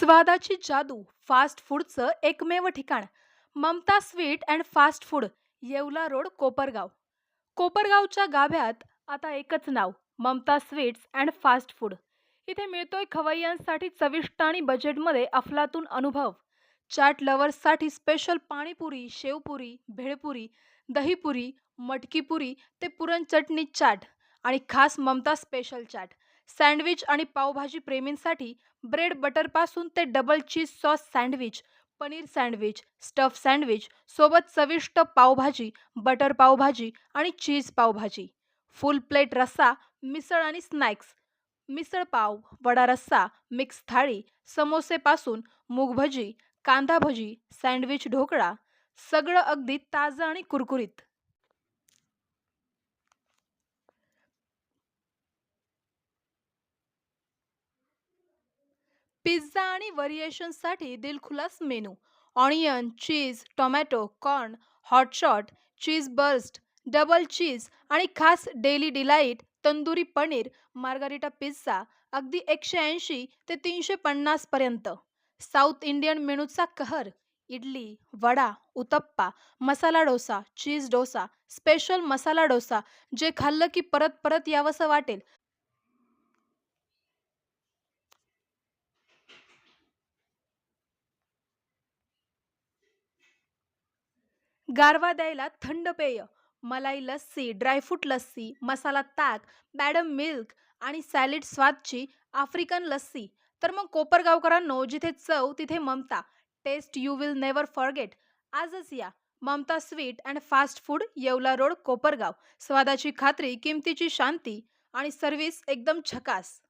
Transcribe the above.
स्वादाची जादू फास्ट फूडचं एकमेव ठिकाण Mamta sweet and fast food Yeola road Kopargaon. कोपरगावच्या गाभ्यात आता एकच नाव Mamta sweets and fast food. इथे मिळतोय खवय्यांसाठी चविष्ट आणि बजेटमध्ये अफलातून अनुभव. चाट लवर्ससाठी स्पेशल पाणीपुरी, शेवपुरी, भेळपुरी, दहीपुरी, मटकीपुरी ते पुरण चटणी चाट आणि खास ममता स्पेशल चाट. सँडविच आणि पावभाजी प्रेमींसाठी ब्रेड बटरपासून ते double cheese sauce sandwich, paneer sandwich, stuff sandwich सोबत चविष्ट पावभाजी, बटर पावभाजी आणि चीज पावभाजी. फुल प्लेट रस्सा, मिसळ आणि स्नॅक्स. मिसळ पाव, वडा रस्सा, मिक्स थाळी, समोसेपासून मूगभजी, कांदा भजी, सँडविच ढोकळा सगळं अगदी ताजं आणि कुरकुरीत. पिझ्झा आणि व्हरिएशन्ससाठी दिलखुलास menu. Onion, cheese, tomato, corn, hotshot, cheese burst, double cheese आणि खास deli delight tandoori paneer margherita pizza अगदी 180 ते 350 पर्यंत. साऊथ इंडियन मेनूचा कहर. इडली, वडा, उत्तप्पा, मसाला डोसा, चीज डोसा, स्पेशल मसाला डोसा जे खाल्लं की परत परत यावंसं वाटेल. गारवा द्यायला थंड पेय, मलाई लस्सी, ड्रायफ्रूट लस्सी, मसाला ताक, बॅडम मिल्क आणि सॅलिड स्वादची आफ्रिकन लस्सी. तर मग कोपरगावकरांनो, जिथे चव तिथे Mamta. Taste you will never forget. आजच या. Mamta sweet and fast food, Yeola road, Kopargaon. स्वादाची खात्री, किमतीची शांती आणि सर्व्हिस एकदम झकास.